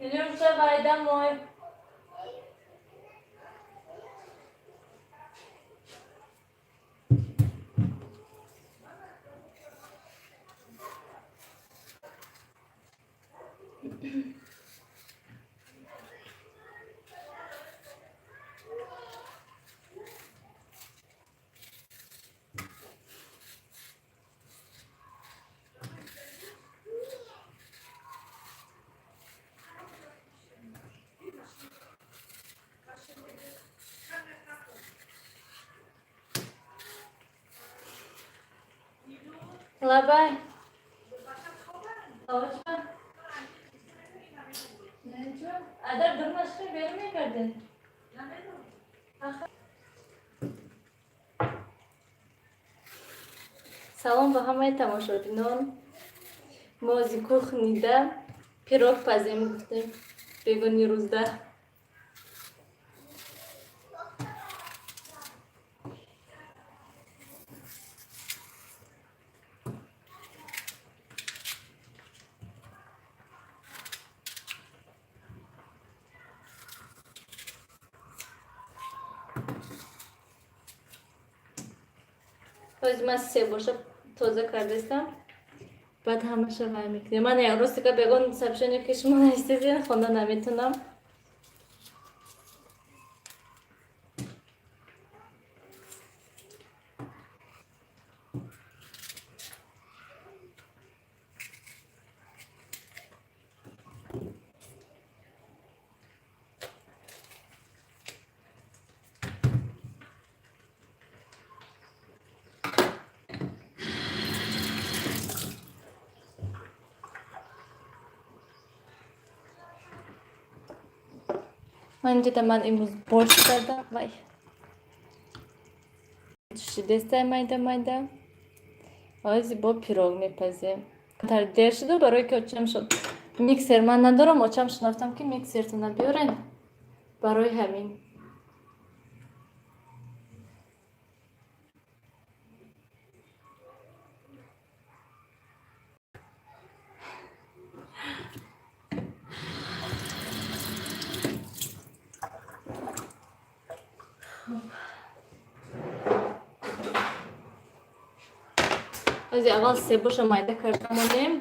Biliyorsa baydan mı? Labai. Kavuşma. Ne diyor? Adar durmasını vermeye geldin. Салом ба ҳамаи тамошобинон. Мо аз кухнида пирог пазем гуфтем. Бегони рӯзда. Ҳозир ман себоша тоза кардастам. Баъд ҳамаша вай мекунем. Ман як рӯз ка бегон сабшони ки шумо наистезин хонда наметунам. Ман инҷода ман имрӯз борщ кардам. Вай. Шидестай майда. Ҳозир бо пирог мепазем. Тар дер шуд барои ки очам шуд. Миксер ман надорам, очам шунафтам ки миксертона биёрен. Барои ҳамин. Ҳозир аввал себоша майда кардам онем.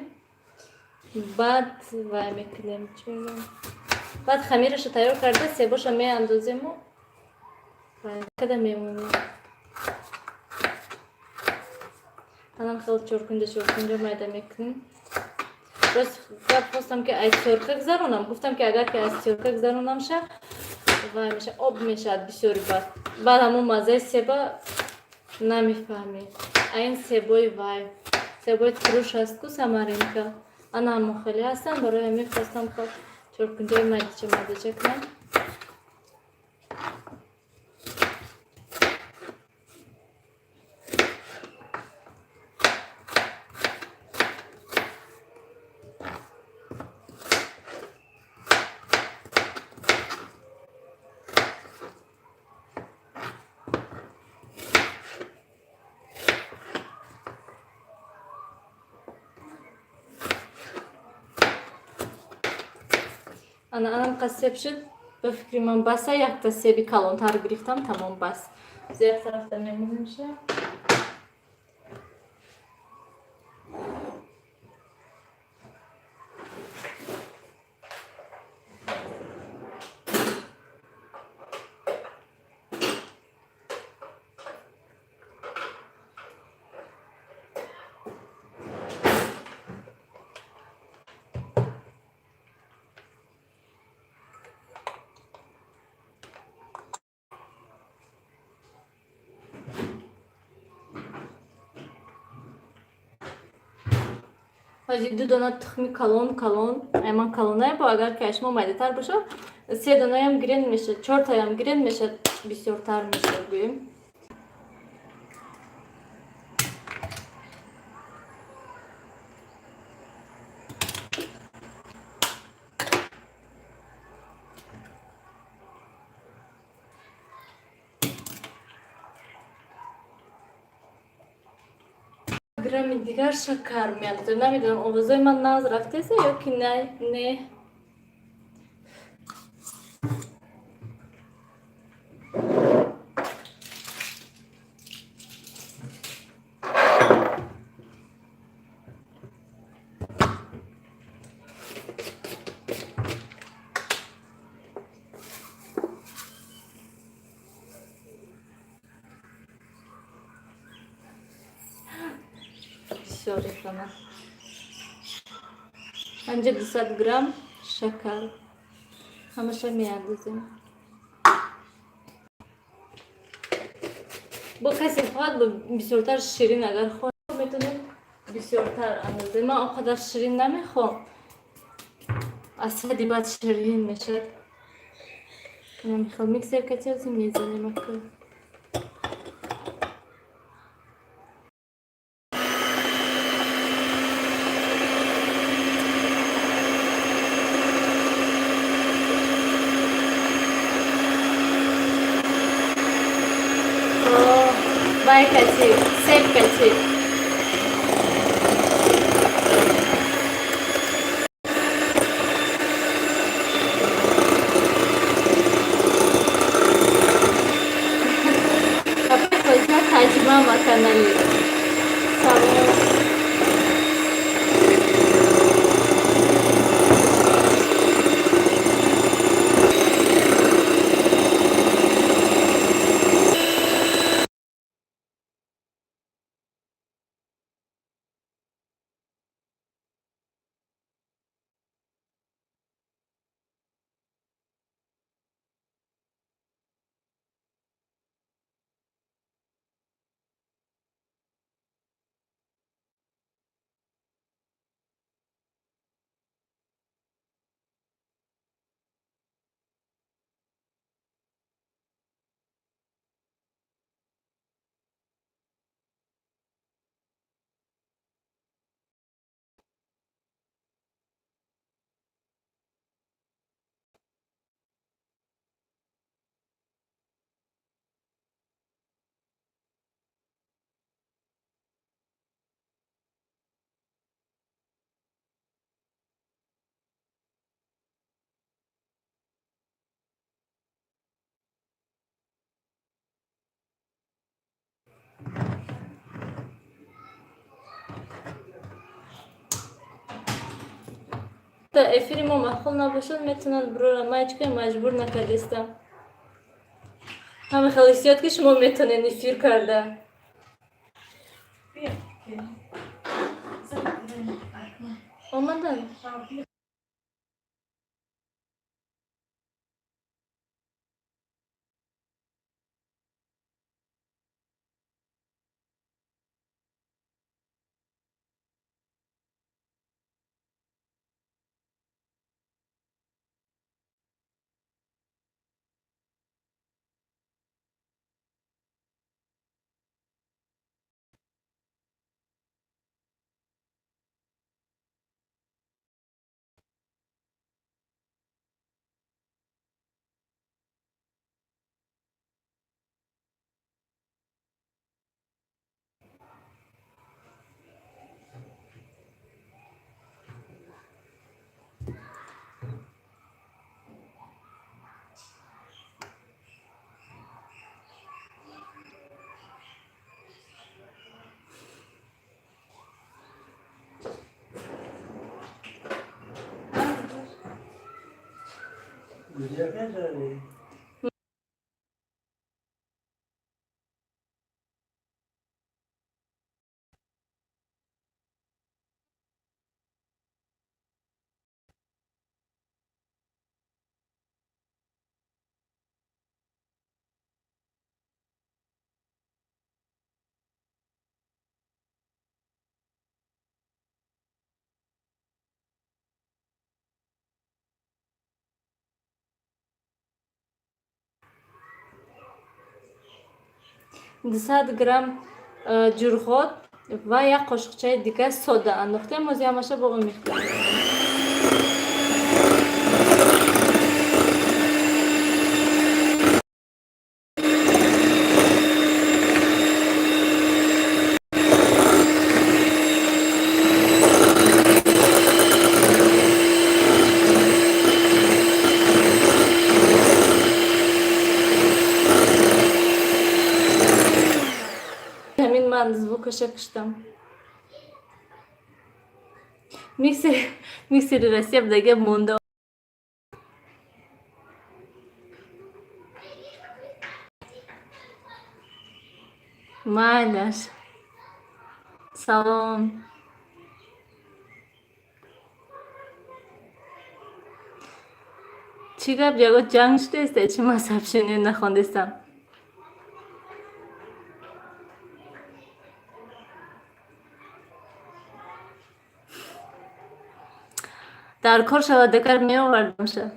Баъд вай мекунем. Баъд хамираша тайёр карда себоша меандозему. Када мемонем. Анам хеле чоркунҷа майда мекунем. Роз гап хостам ки аз тёрка гузаронам. Гуфтам ки агар ки аз тёрка гузаронамша вай меша об мешавад бисёри бад. Баъд ҳамон маззаиសេба намефаҳмӣ. Айн себои вай. Себои туруш аст ку самаринка. Ана ҳамон хеле ҳастан. Барои ҳамин хостам ки чоркунҷаи майдача кунам. Анам қасеб шуд. Ба фикри ман баса якта себи калонтар гирифтам, тамом бас. Як тарафта мемонемша. ҳозир 2 дона тухми калон, айман калонае бо агар ки ашмо майдатар бошад, 3 донаям гирен мешад, 4 таям гирен мешад, бисёртар мешад гӯем. Грамми дигар шакар меандозем. Намедонам овозои ман нағз рафтеса ё ки не. بسیار ریختم. اینجا 200 گرم شکر همشه میاندازیم. با کسی خواهد بسیارتر شیرین اگر خواهد میتونید بسیارتر اندازه. من آنقدر شیرین نمیخوام، از حدی بعد شیرین میشه. نمیخوام میکسر کچی میزنیم اکل. Vai keci, sep keci. Apa coisa tajma makanali. Sama. تا افری ما مخول نباشد میتونن برو ماچکه مجبور نکردستم. همه خلاصیات که شما میتونین افیر کرده. آمدن. دویست گرم جرخوت و یک قاشقچه دیگه سودا انداختیم. موزیامش با اون میخوریم. köşe kıştım. Mikseri resep dege monda. Maylar. Salom. چی گپ یگو جنگ شده است چی مذهب شنید نخوندستم در کار شود دکر می آوردم شد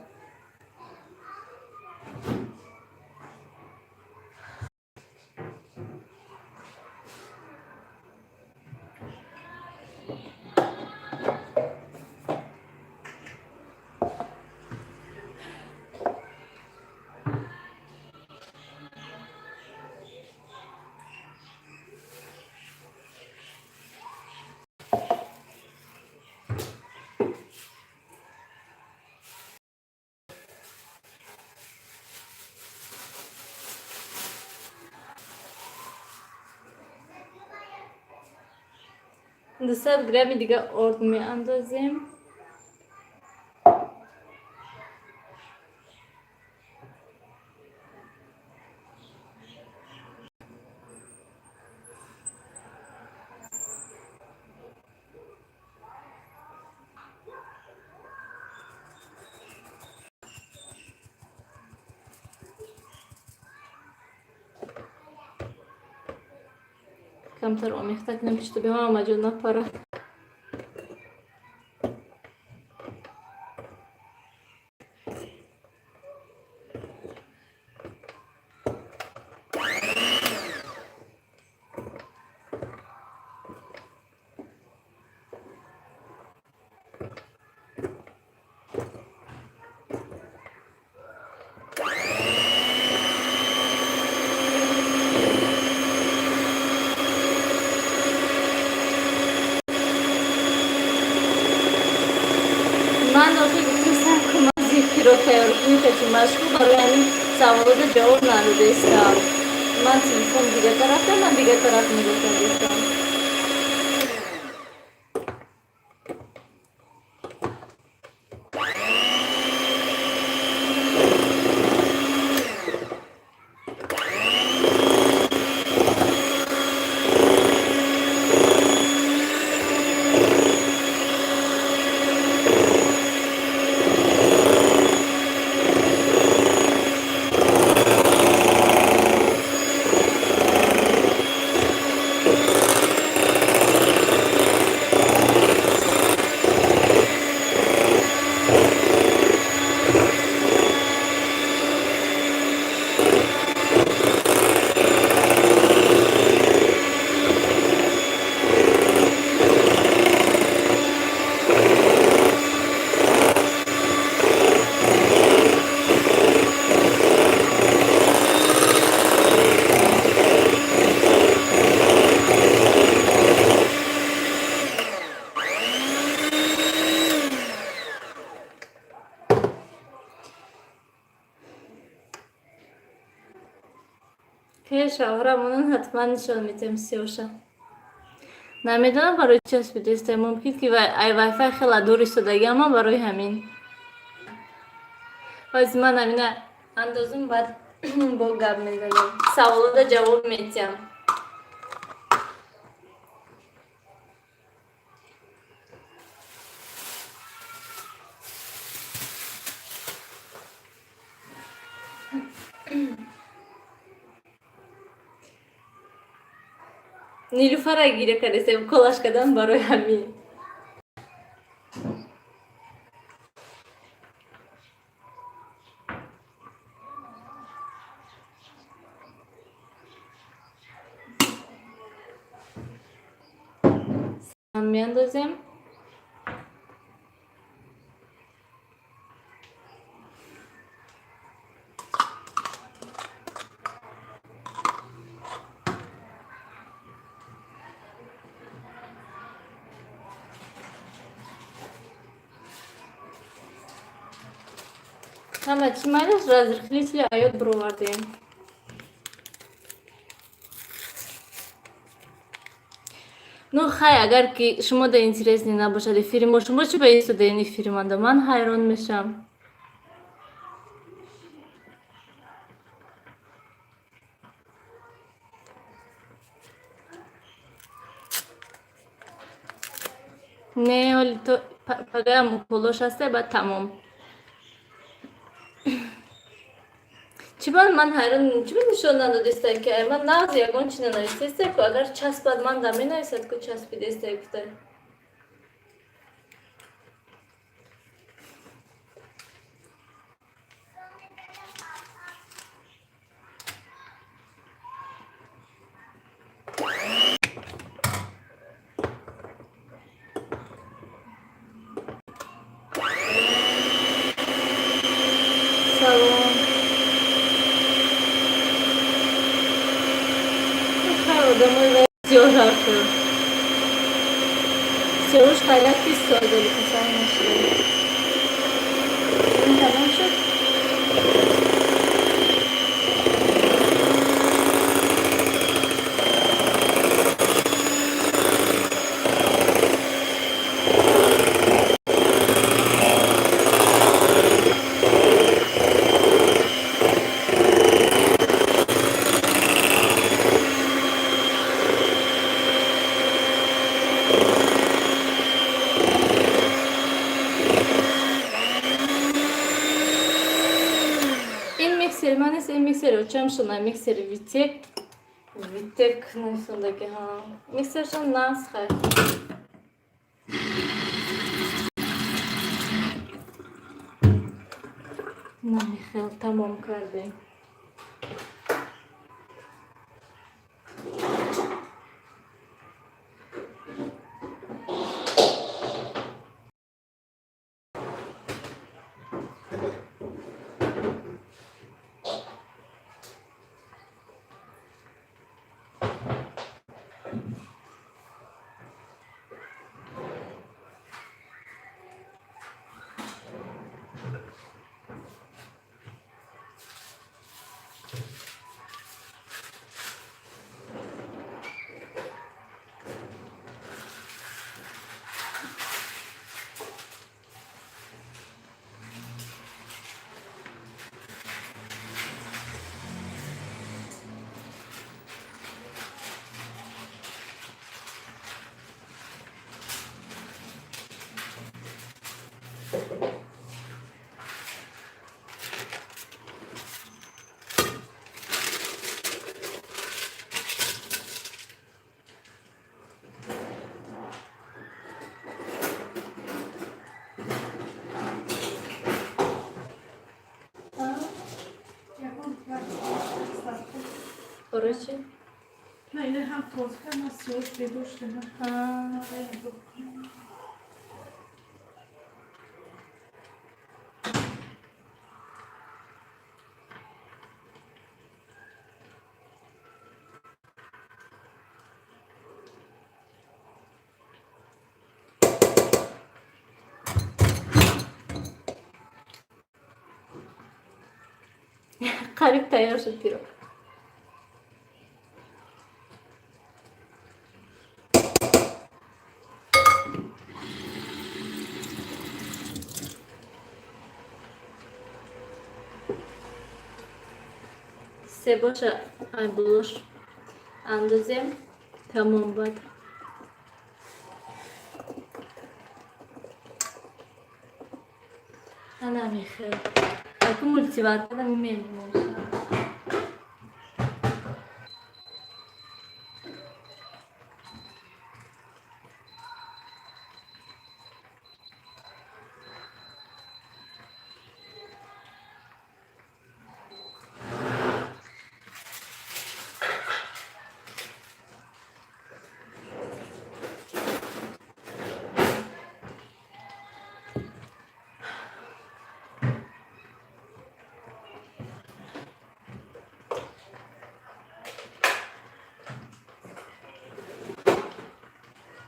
دو 100 گرمی دیگه ارد می اندازیم کمتر آمیخته کنیم پشت به هم آمجود نپره من داخل گفتم کم از یک کیلو خیار کنی که مشکل برای همین سوالات جواب نداده استم من تلفن دیگه طرف من دیگه طرف میگفتم استم که شوهرمون حتما نشان میتیم سیوشم نمیدونم برای چه اسپیدسته ممکن که ای وای فای خیلی دوری شده اما برای همین از من همینه اندازم بعد با گپ میزنم سوالات جواب میتیم نیلوفر گیره کردیم کلاش کردن برای همین هم میاندازیم همه چی مایلش رازر خلیسلی آیود برو وردیم Ну хай агар ки шумо да интересни набошад филмо, шумо чӣ ба истодаини филманда? Ман ҳайрон мешам. Не оли то пагаам уколош ҳасте ба тамом. Чӣ бад ман ҳайрон чӣ бад нишон надодистай ки ман нағз ягон чӣ нанавистестай ку агар часпад ман да менависад ку часпидестай кутай. Салом. Хай одамои вай зиёд ҳарф зад. Сиёш хайлак 20 сол дори пасар нашид. Тамом шуд? Миксер манес ин миксер очам шуна миксер витек несондаки ҳа миксер шон нас хай намихел тамом кардем. Короче. نه اینه هم تازه هم سیاهش بدوشته هم قریب تیار شد پیرو. سه باشه ای بلوش اندازیم تمام بود. انا میخوام اكو مولتي بعد كده ميمين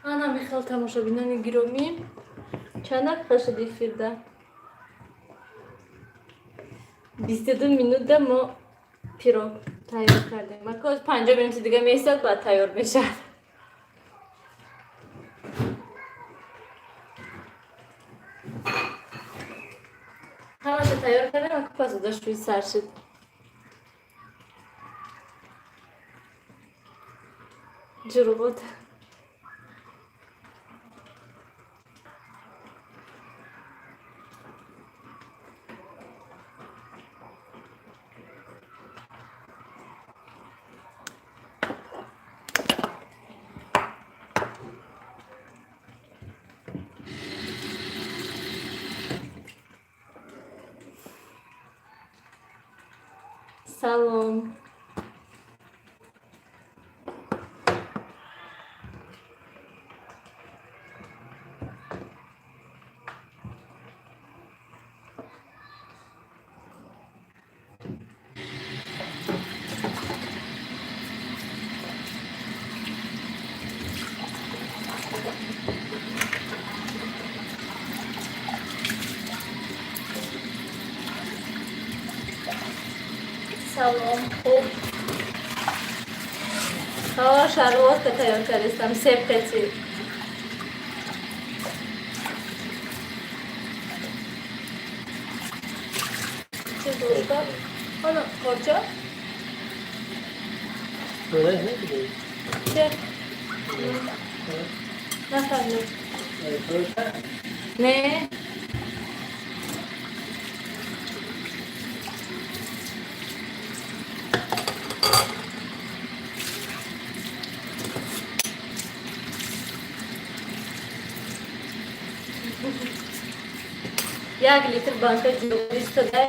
انا میخوام تماشابینان گرامی چند خشد فیرده 22 minut ده ما پیرو تیار کردیم. ما که 50 minut دیگه میساد بعد تیار میشه. همش تیار کردم که پس داشت روی سر شد. جرو بود. سلام. سلام. خوب. ها شلوار که تیار کردم سیب کتی. چه دویدم؟ حالا کجا؟ درست نمی‌دونی. چه؟ نفهمیدم. نه. یک لیتر بانکا جلو ایستاده.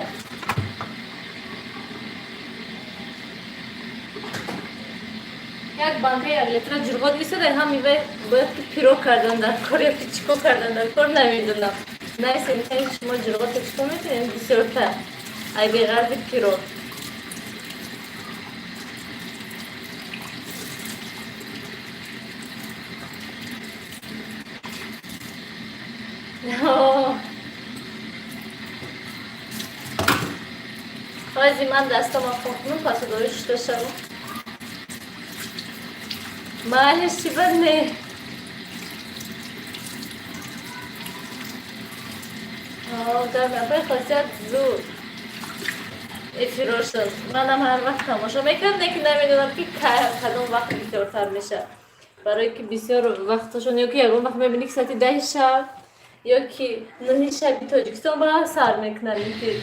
یک بانکا یک لیتر جلو ایستاده. همین باید که پیرو کردن در کار یا که چیکو کردن در کار نمیدونم. نه سنتین شما جلو چیکو میتونید بسیارتر. ای بغرد پیرو. خواهی من دستم خوکنم پس دارش داشتم معلش چی بنده در نفر خاصیت زود افیرو شد منم هر وقت تماشا میکنم که نمیدونم که کدام وقت بسیارتر میشه برای که بسیار وقتشون یا که یکم وقت میبینی که ساعتی 10 شب یا که 9 شب تاجیکستان با سر میکنن که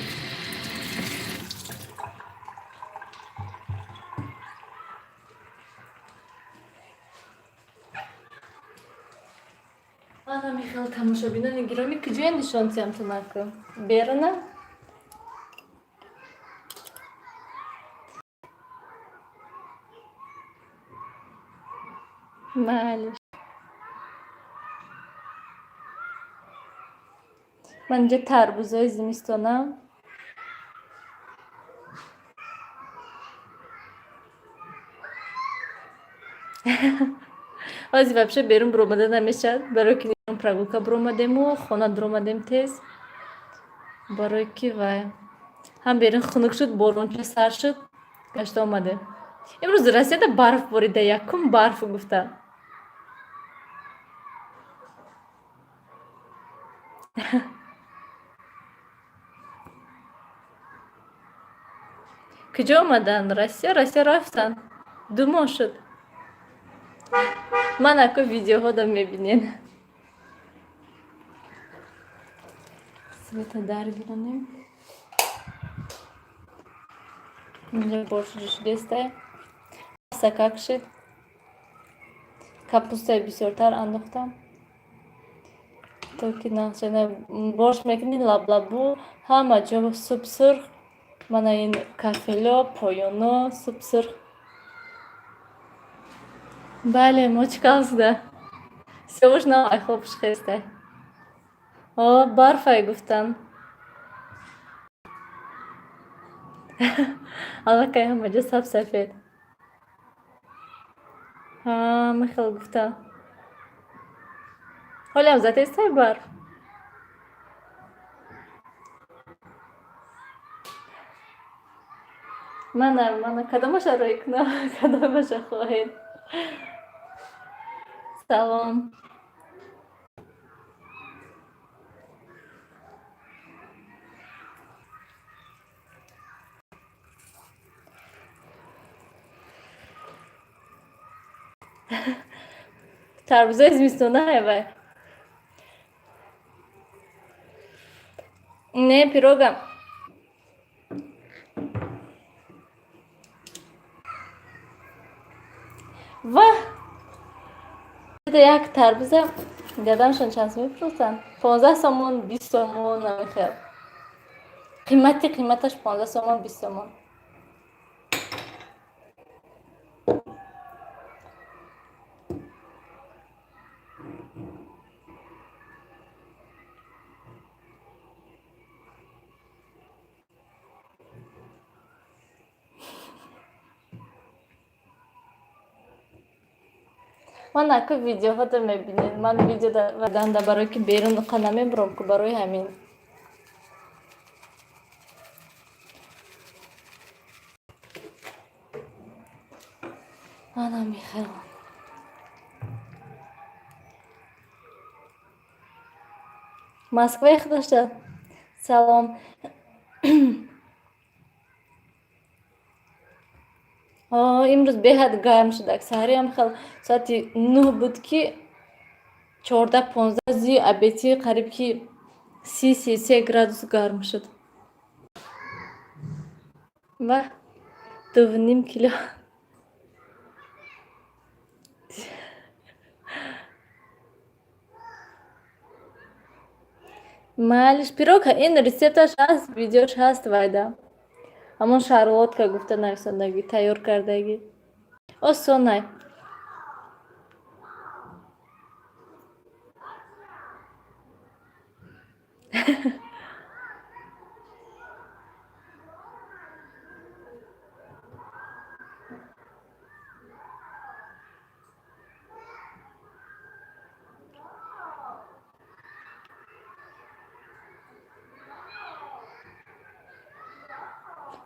Ana Michal تماشا بینن گرامی کجای نشانسی هم تو نکن بیرونه معلش من اینجا تربوزای زمستانم از вообще بیرون برومده نمیشه برای که نیرون پراگوکا برومدیم و خانه درومدیم تیز برای که وای هم بیرون خنک شد بارون چه سر شد گشت آمده امروز رسیده برف باریده یکم برف گفته کجا آمدن راسیا رفتن 2 ماه شد من اکو ویدیوها دا میبینین سویتا در بیرونیم اینجا борщ جوش دسته سکک شد کپوسته بسیارتر انداختم تو که نقشه борщ میکنی لب همه جا سوپ سرخ من این کافیلا پایونا سوپ سرخ بله مچکاز ده سوش نه ای خوبش خسته برف های گفتن حالا که همه جا سفید میخواد گفتن حالا هم زده است برف من کدامش رای کنم کدامش خواهید سلام тарбуза зимистона вай. Не, пирога. Ва! ده یک تربوز دیدمشون چند میفروختن 15 سومون 20 سومون نمیخواد قیمتش 15 سومون 20 سومون من اکو ویدیو ها رو میبینید من ویدیو دادن برای که بیرون قنمه برام که برای همین من میخوام مسکو یک داشته سلام امروز بهت گرم شد سحری هم خیلی ساعت 9 بود که 14-15 زی ابیتی قریب که 30-33 گرادوس گرم شد و 2.5 کیلو معلش پیروکا این ریسپتش هست ویدیوش هست وایدا همون شارلوتکا گفته نویسندگی تیار کردگی او سونای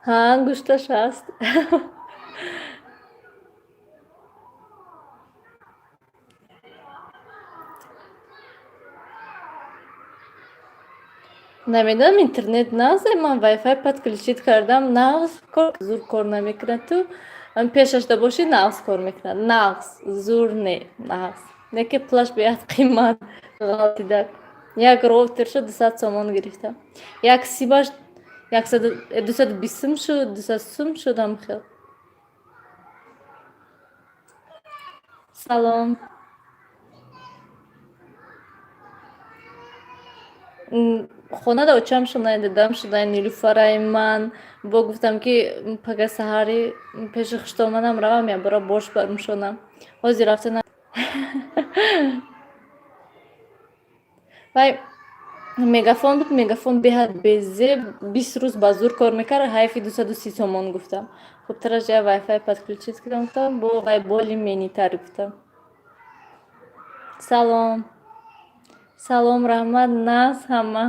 ها گوشتش هست نمیدونم اینترنت نازه من وای فای подключить کردم ناقص زور کار نمیکنه تو پیشش ده باشی ناقص کار میکنه ناقص زور ناقص نه که پلاش بیاد قیمت غلطی دار یک راوتر شد 200 سومون گرفتم یک سیباش 220 شد 200 سوم شدم خیلی سلام خونه دا очам шудай дидам шудай нилуфараи ман бо гуфтам ки пага саҳари пеши хуштомадам равам я бара бош бармшонам ҳозир рафтана вай мегафон буд мегафон беҳад безеб 20 рӯз ба зур кор мекард ҳайфи 230 сомон гуфтам хубтараш я вайфай подключить кардам гуфтам бо вай боли менитар гуфтам салом салом раҳмат наз ҳама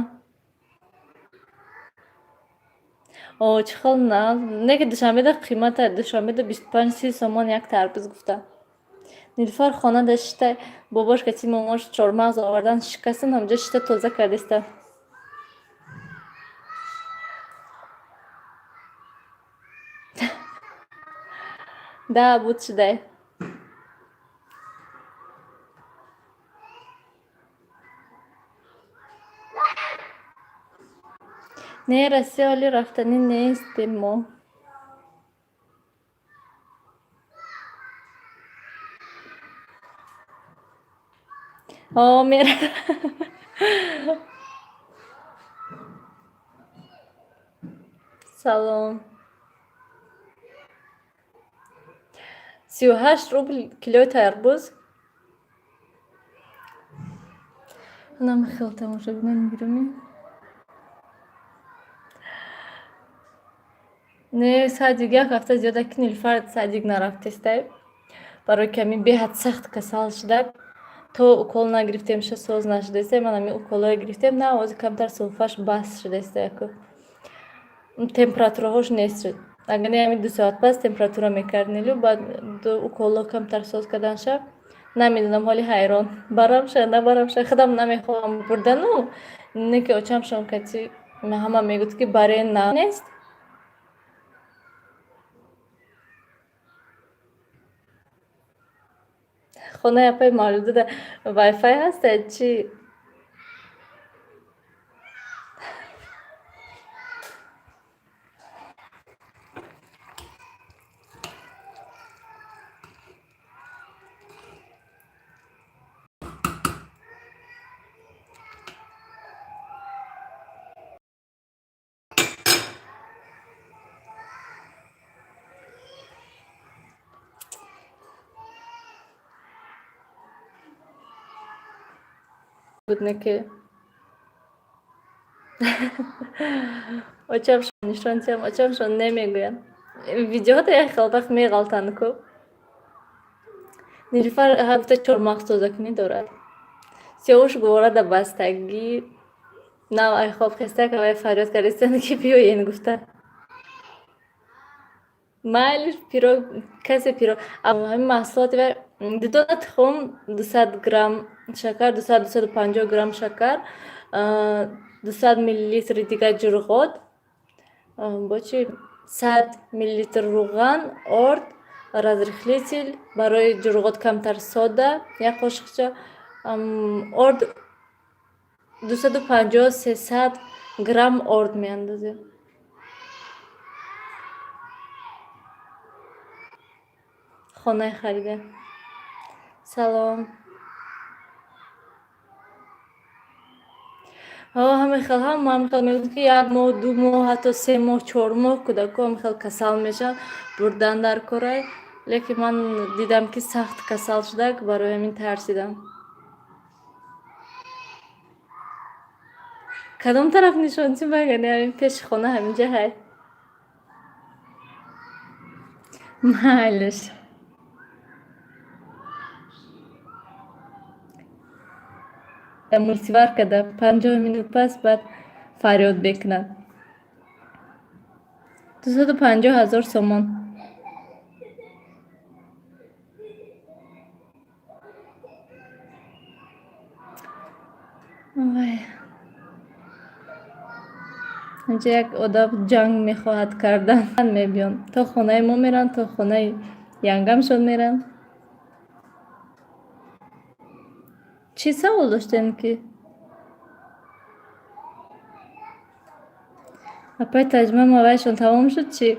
چه خیلی نه نه که دوشنبه قیمت دوشنبه 25-30 سومن یک تربوز گفته نیلوفر خانه داشته باباش که تیم ماماش چهارمغز آوردن شکستن همجا شته تازه کردسته ده بود شده نه راستی حالی رفتنی نیستیم ما میره سلام 38 روبل کیلو تربوز خیلی تماشا بینم میگیرم نه садик як ҳафта зиёда ки нилуфар садик нарафтестай барои ки ҳамин беҳад сахт касал шуда то укол нагирифтемша соз нашудестай ман ҳамин уколҳои гирифтем на ози камтар суҳуфаш бас шудестай яко температураҳош нест шуд агар не ҳамин 2 соат пас температура мекард нилу баъд уколҳо камтар соз карданша намедонам ҳоли ҳайрон барамша набарамша худам намехоҳам бурдану не ки очамшон кати ҳама мегӯд ки барен на нест خونه اپای موجود وای فای هست چی؟ بود نه که очам нишончам очамшон намегӯянд. Видеоҳода як хел вақт меғалтанд ку. Нилуфар ҳафта 4 мағз тозакунӣ дорад. Сиёвуш гувора да бастагӣ навай хоб хеста кавай фарёд кардистанд ки биёен гуфта. Майли пирог касе пирог ҳамин маҳсулоти вай дудона тухм 200 грамм шакар 200-250 грамм шакар 200 миллилитри дига ҷурғот бо чи 100 миллилитр руған орд разрыхлитель барои ҷурғот камтар сода як қошиқча орд 250-300 грамм орд меандозем. خانه خریده. سلام. همه خیلی هم خیلی میگوید که 1 ماه 2 ماه حتی 3 ماه 4 ماه کودک‌ها هم خیلی کسل میشن بردن در کارای لیکن من دیدم که سخت کسل شده که برای همین ترسیدم. کدام طرف نشون چی بگن همین پیش خانه همینجا هست. معلش мультивар када 50 минут пас баъд фарёд бекунад 250,000 сомон. инҷа як одам ҷанг мехоҳад кардан мебиён то хонаи мо меран то хонаи янгамшон меран. چی سوال داشتین که؟ اپای ترجمه موایشون تمام شد چی؟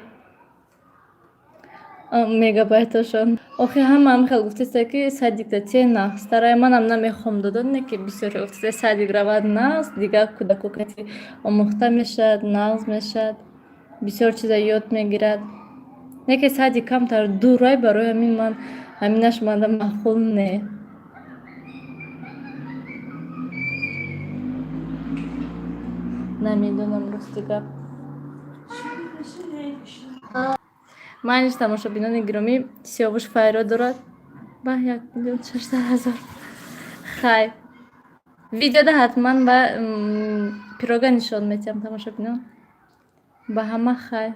мегабайташон охи ҳамаам хел гуфтаста ки сайт диктатсияи нағз тараи манам намехоҳам додон не ки бисёре гуфтаста сайти гравад нағз дига кӯдако кати омӯхта мешавад нағз мешавад бисёр чиза ёд мегирад не ки сайти камтар дурай барои ҳамин ман ҳаминаш манда маъқул не. намедонам рости гап. маниш тамошобинони гиромӣ сиёвуш файро дорад ба 1,600,000 хай видеода ҳатман ба пирога нишон метиҳам тамошобинон ба ҳама хай.